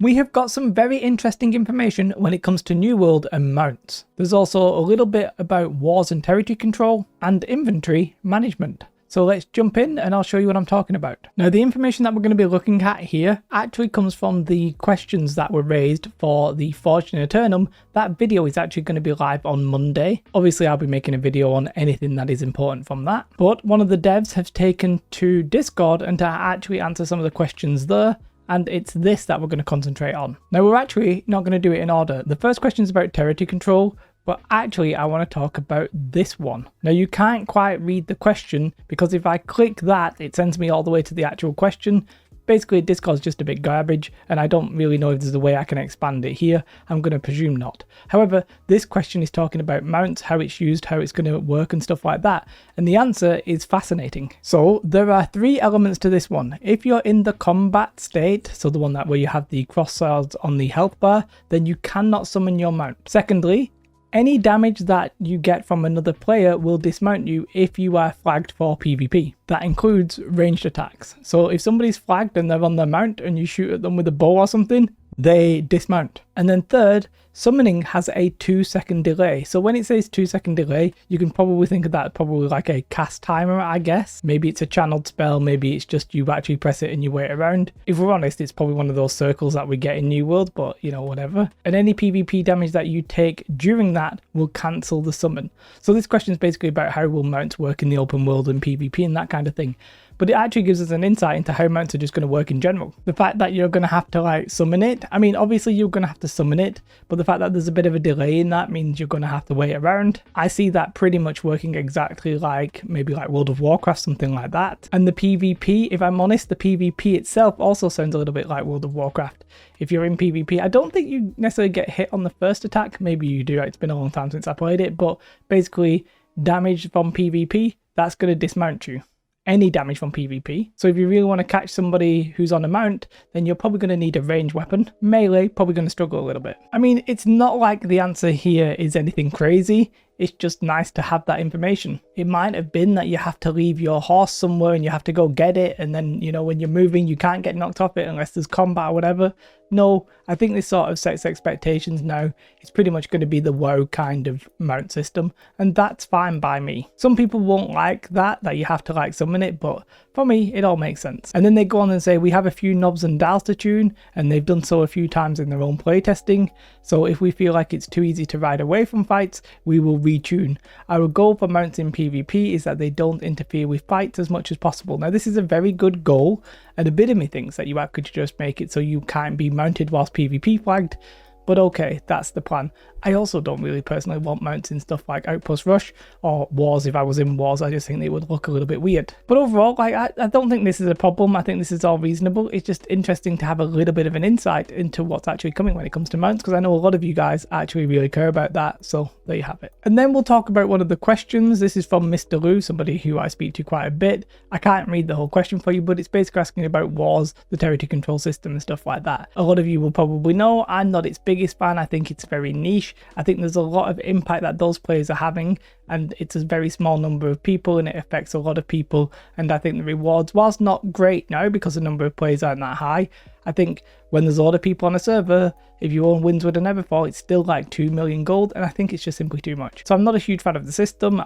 We have got some very interesting information when it comes to New World and mounts. There's also a little bit about wars and territory control and inventory management. So let's jump in and I'll show you what I'm talking about. Now the information that we're going to be looking at here actually comes from the questions that were raised for the Forged in Eternum. That video is actually going to be live on Monday. Obviously I'll be making a video on anything that is important from that. But one of the devs has taken to Discord and to actually answer some of the questions there. And it's this that we're going to concentrate on. Now we're actually not going to do it in order. The first question is about territory control, but actually I want to talk about this one. Now you can't quite read the question because if I click that, it sends me all the way to the actual question. Basically Discord's just a bit garbage and I don't really know if there's a way I can expand it here. I'm going to presume not. However, this question is talking about mounts, how it's used, how it's going to work and stuff like that. And the answer is fascinating. So there are three elements to this one. If you're in the combat state, so the one that where you have the cross swords on the health bar, then you cannot summon your mount. Secondly, any damage that you get from another player will dismount you if you are flagged for PvP. That includes ranged attacks. So if somebody's flagged and they're on their mount and you shoot at them with a bow or something, they dismount. And then third, summoning has a 2-second delay. So when it says 2-second delay, you can probably think of that probably like a cast timer, I guess. Maybe it's a channeled spell, maybe it's just you actually press it and you wait around. If we're honest, it's probably one of those circles that we get in New World, but you know, whatever. And any PvP damage that you take during that will cancel the summon. So this question is basically about how will mounts work in the open world and PvP and that kind of thing. But it actually gives us an insight into how mounts are just going to work in general. The fact that you're going to have to like summon it, I mean obviously you're going to have to summon it, but the fact that there's a bit of a delay in that means you're going to have to wait around. I see that pretty much working exactly like maybe like World of Warcraft, something like that. And the PvP, if I'm honest, the PvP itself also sounds a little bit like World of Warcraft. If you're in PvP, I don't think you necessarily get hit on the first attack, maybe you do, it's been a long time since I played it, but basically damage from PvP, that's going to dismount you. Any damage from PvP. So if you really want to catch somebody who's on a mount, then you're probably going to need a ranged weapon. Melee, probably going to struggle a little bit. I mean, it's not like the answer here is anything crazy. It's just nice to have that information. It might have been that you have to leave your horse somewhere and you have to go get it, and then, you know, when you're moving, you can't get knocked off it unless there's combat or whatever. No, I think this sort of sets expectations now. It's pretty much going to be the WoW kind of mount system, and that's fine by me. Some people won't like that you have to like summon it, but for me, it all makes sense. And then they go on and say, we have a few knobs and dials to tune, and they've done so a few times in their own playtesting. So if we feel like it's too easy to ride away from fights, we will retune. Our goal for mounts in PvP is that they don't interfere with fights as much as possible. Now this is a very good goal, and a bit of me thinks that you could just make it so you can't be mounted whilst PvP flagged. But okay, that's the plan. I also don't really personally want mounts in stuff like Outpost Rush or Wars. If I was in Wars, I just think they would look a little bit weird. But overall, like, I don't think this is a problem. I think this is all reasonable. It's just interesting to have a little bit of an insight into what's actually coming when it comes to mounts, because I know a lot of you guys actually really care about that. So there you have it. And then we'll talk about one of the questions. This is from Mr. Lou, somebody who I speak to quite a bit. I can't read the whole question for you, but it's basically asking about Wars, the territory control system and stuff like that. A lot of you will probably know I'm not its biggest fan. I think it's very niche. I think there's a lot of impact that those players are having, and it's a very small number of people and it affects a lot of people. And I think the rewards, whilst not great now because the number of players aren't that high, I think when there's a lot of people on a server, if you own Windswood and Everfall, it's still like 2 million gold, and I think it's just simply too much. So I'm not a huge fan of the system,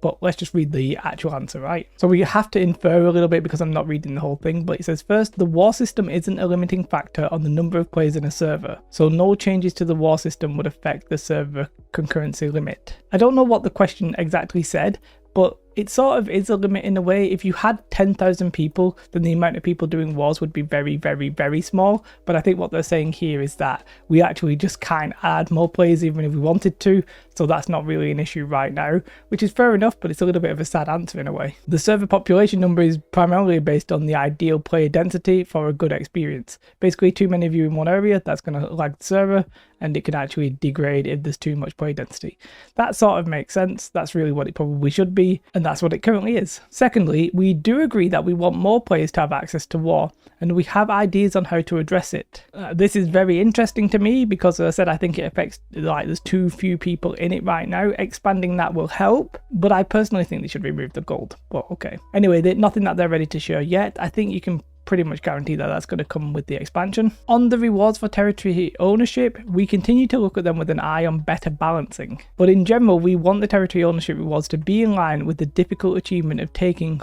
but let's just read the actual answer, right? So we have to infer a little bit because I'm not reading the whole thing, but it says first, the war system isn't a limiting factor on the number of players in a server, so no changes to the war system would affect the server concurrency limit. I don't know what the question exactly said, but it sort of is a limit in a way. If you had 10,000 people, then the amount of people doing wars would be very, very, very small. But I think what they're saying here is that we actually just can't add more players even if we wanted to. So that's not really an issue right now, which is fair enough, but it's a little bit of a sad answer in a way. The server population number is primarily based on the ideal player density for a good experience. Basically, too many of you in one area, that's going to lag the server, and it can actually degrade if there's too much player density. That sort of makes sense. That's really what it probably should be, and that's what it currently is. Secondly, we do agree that we want more players to have access to war, and we have ideas on how to address it. This is very interesting to me because, as I said, I think it affects, like, there's too few people in it right now. Expanding that will help, but I personally think they should remove the gold. But okay. Anyway, nothing that they're ready to share yet. I think you can pretty much guarantee that that's going to come with the expansion. On the rewards for territory ownership, we continue to look at them with an eye on better balancing. But in general, we want the territory ownership rewards to be in line with the difficult achievement of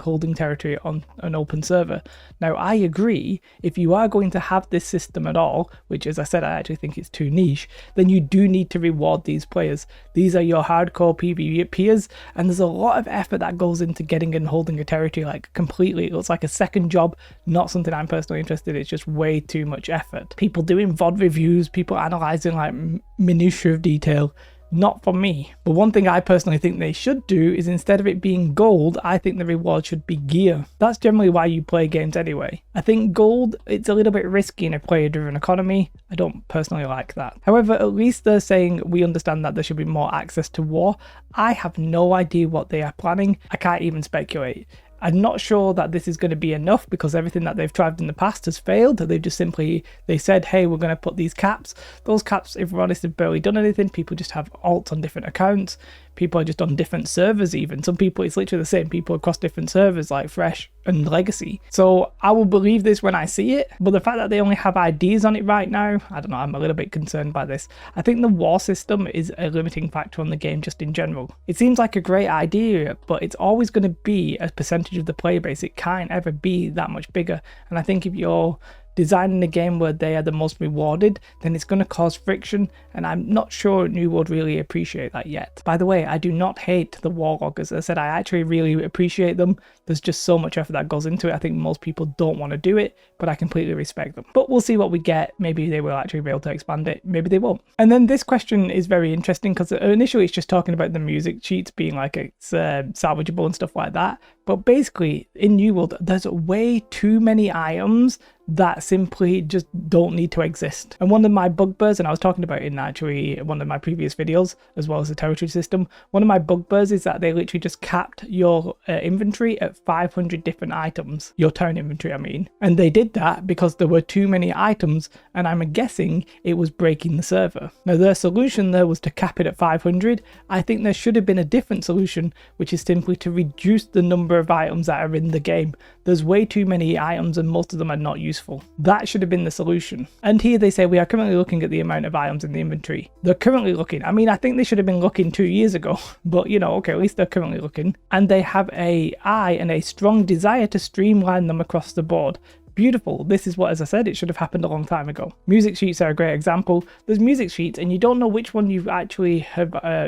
holding territory on an open server. Now, I agree, if you are going to have this system at all, which as I said, I actually think it's too niche, then you do need to reward these players. These are your hardcore PvPers, and there's a lot of effort that goes into getting and holding a territory like completely. It looks like a second job, not something I'm personally interested in. It's just way too much effort. People doing VOD reviews, people analysing like minutiae of detail. Not for me. But one thing I personally think they should do is, instead of it being gold, I think the reward should be gear. That's generally why you play games anyway. I think gold, it's a little bit risky in a player-driven economy. I don't personally like that. However, at least they're saying we understand that there should be more access to war. I have no idea what they are planning. I can't even speculate. I'm not sure that this is going to be enough, because everything that they've tried in the past has failed. They've just simply, they said, hey, we're going to put these caps. Those caps, if we're honest, have barely done anything. People just have alts on different accounts. People are just on different servers even. Some people, it's literally the same people across different servers like Fresh and Legacy. So I will believe this when I see it, but the fact that they only have IDs on it right now, I don't know, I'm a little bit concerned by this. I think the war system is a limiting factor on the game just in general. It seems like a great idea, but it's always going to be a percentage of the player base. It can't ever be that much bigger. And I think if you're designing a game where they are the most rewarded, then it's going to cause friction, and I'm not sure New World really appreciate that yet. By the way, I do not hate the Warlock. As I said, I actually really appreciate them. There's just so much effort that goes into it. I think most people don't want to do it, but I completely respect them. But we'll see what we get. Maybe they will actually be able to expand it, maybe they won't. And then this question is very interesting, because initially it's just talking about the music cheats being like it's salvageable and stuff like that. But basically, in New World, there's way too many items that simply just don't need to exist. And one of my bugbears, and I was talking about it in actually one of my previous videos, as well as the territory system, one of my bugbears is that they literally just capped your inventory at 500 different items. Your town inventory, I mean. And they did that because there were too many items, and I'm guessing it was breaking the server. Now, their solution there was to cap it at 500. I think there should have been a different solution, which is simply to reduce the number of items that are in the game. There's way too many items, and most of them are not useful. That should have been the solution. And here they say we are currently looking at the amount of items in the inventory. They're currently looking. I mean, I think they should have been looking 2 years ago, but you know, okay, at least they're currently looking. And they have a eye and a strong desire to streamline them across the board. Beautiful. This is what, as I said, it should have happened a long time ago. Music sheets are a great example. There's music sheets and you don't know which one you've actually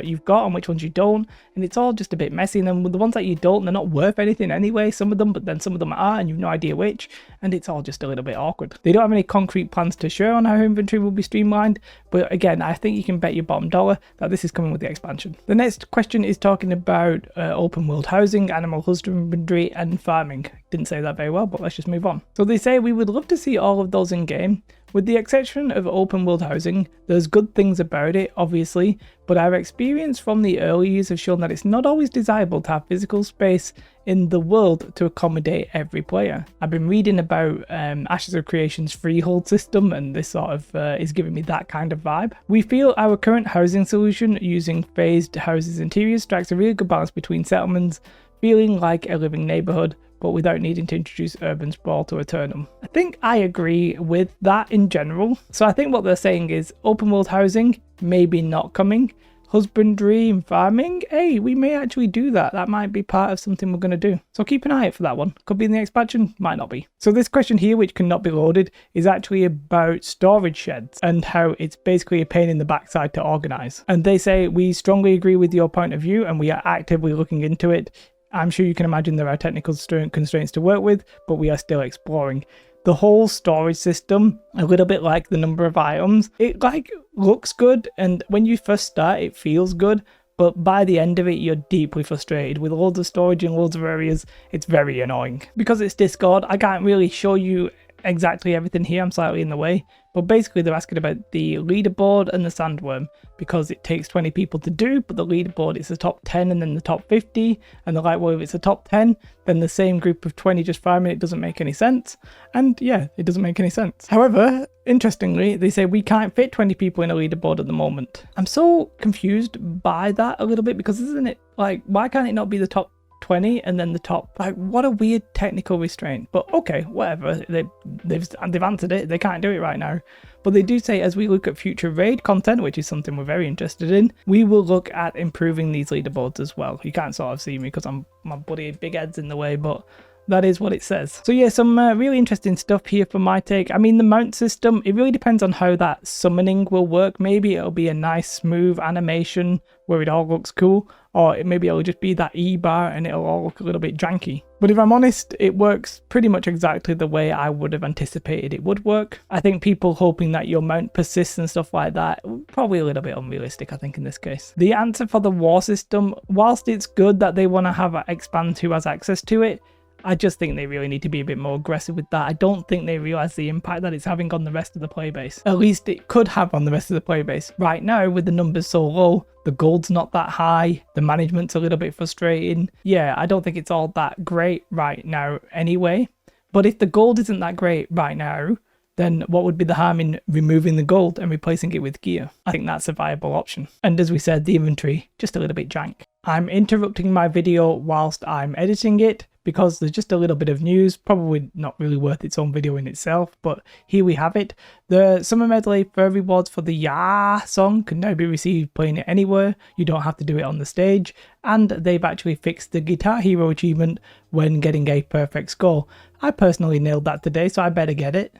you've got and which ones you don't, and it's all just a bit messy. And then with the ones that you don't, they're not worth anything anyway, some of them, but then some of them are, and you've no idea which, and it's all just a little bit awkward. They don't have any concrete plans to share on how inventory will be streamlined, but again, I think you can bet your bottom dollar that this is coming with the expansion. The next question is talking about open world housing, animal husbandry, and farming. Didn't say that very well, but let's just move on. So they say we would love to see all of those in game. With the exception of open world housing, there's good things about it, obviously, but our experience from the early years have shown that it's not always desirable to have physical space in the world to accommodate every player. I've been reading about Ashes of Creation's freehold system, and this sort of is giving me that kind of vibe. We feel our current housing solution using phased houses interiors strikes a really good balance between settlements feeling like a living neighborhood, but without needing to introduce urban sprawl to return them. I think I agree with that in general. So I think what they're saying is open world housing, maybe not coming. Husbandry and farming, hey, we may actually do that. That might be part of something we're going to do. So keep an eye out for that one. Could be in the expansion, might not be. So this question here, which cannot be loaded, is actually about storage sheds and how it's basically a pain in the backside to organize. And they say, we strongly agree with your point of view and we are actively looking into it. I'm sure you can imagine there are technical constraints to work with, but we are still exploring. The whole storage system, a little bit like the number of items, it like looks good, and when you first start it feels good, but by the end of it you're deeply frustrated. With loads of storage in loads of areas, it's very annoying. Because it's Discord, I can't really show you exactly everything here, I'm slightly in the way, but basically they're asking about the leaderboard and the sandworm, because it takes 20 people to do, but the leaderboard is the top 10 and then the top 50, and they're like, well, if it's the top 10, then the same group of 20 just farming it doesn't make any sense. And yeah, it doesn't make any sense. However, interestingly, they say we can't fit 20 people in a leaderboard at the moment. I'm so confused by that a little bit, because isn't it like, why can't it not be the top 20 and then the top. Like, what a weird technical restraint. But okay, whatever. They've answered it. They can't do it right now. But they do say, as we look at future raid content, which is something we're very interested in, we will look at improving these leaderboards as well. You can't sort of see me because my buddy Big Ed's in the way, but that is what it says. So yeah, some really interesting stuff here for my take. I mean, the mount system, it really depends on how that summoning will work. Maybe it'll be a nice smooth animation where it all looks cool, or maybe it'll just be that E bar and it'll all look a little bit janky. But if I'm honest, it works pretty much exactly the way I would have anticipated it would work. I think people hoping that your mount persists and stuff like that, probably a little bit unrealistic, I think, in this case. The answer for the war system, whilst it's good that they want to have expand who has access to it, I just think they really need to be a bit more aggressive with that. I don't think they realise the impact that it's having on the rest of the playbase. At least it could have on the rest of the playbase. Right now, with the numbers so low, the gold's not that high, the management's a little bit frustrating. Yeah, I don't think it's all that great right now anyway. But if the gold isn't that great right now, then what would be the harm in removing the gold and replacing it with gear? I think that's a viable option. And as we said, the inventory, just a little bit jank. I'm interrupting my video whilst I'm editing it, because there's just a little bit of news, probably not really worth its own video in itself, but here we have it. The Summer Medley for rewards for the Yeah song can now be received playing it anywhere. You don't have to do it on the stage, and they've actually fixed the Guitar Hero achievement when getting a perfect score. I personally nailed that today, so I better get it.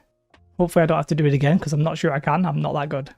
Hopefully I don't have to do it again, because I'm not sure I can. I'm not that good.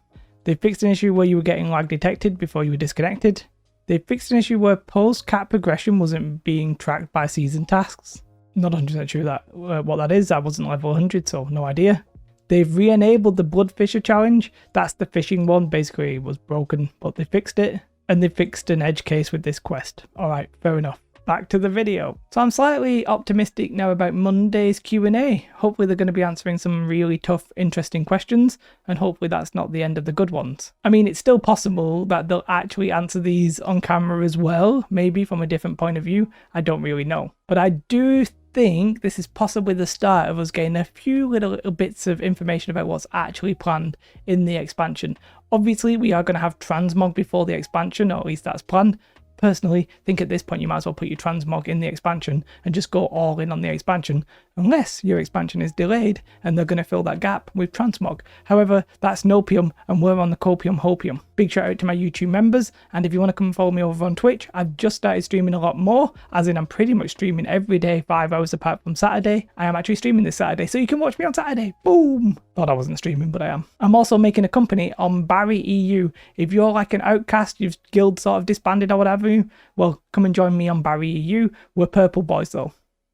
They fixed an issue where you were getting lag detected before you were disconnected. They fixed an issue where post-cap progression wasn't being tracked by season tasks. Not 100% sure that what that is. I wasn't level 100, so no idea. They've re-enabled the Blood Fisher challenge. That's the fishing one. Basically, it was broken, but they fixed it. And they fixed an edge case with this quest. Alright, fair enough. Back to the video. So I'm slightly optimistic now about Monday's Q&A. Hopefully they're going to be answering some really tough, interesting questions, and hopefully that's not the end of the good ones. I mean, it's still possible that they'll actually answer these on camera as well, maybe from a different point of view. I don't really know. But I do think this is possibly the start of us getting a few little bits of information about what's actually planned in the expansion. Obviously, we are going to have transmog before the expansion, or at least that's planned. Personally, think at this point you might as well put your transmog in the expansion and just go all in on the expansion, unless your expansion is delayed and they're going to fill that gap with transmog. However, that's Nopium and we're on the Copium Hopium. Big shout out to my YouTube members, and if you want to come and follow me over on Twitch, I've just started streaming a lot more, as in I'm pretty much streaming every day, 5 hours apart from Saturday. I am actually streaming this Saturday, so you can watch me on Saturday. Boom! Thought I wasn't streaming, but I am. I'm also making a company on Barry EU. If you're like an outcast, you've guild sort of disbanded or whatever, well, come and join me on Barry EU. We're purple boys though.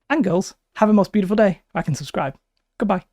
And girls, have a most beautiful day. Like and subscribe. Goodbye.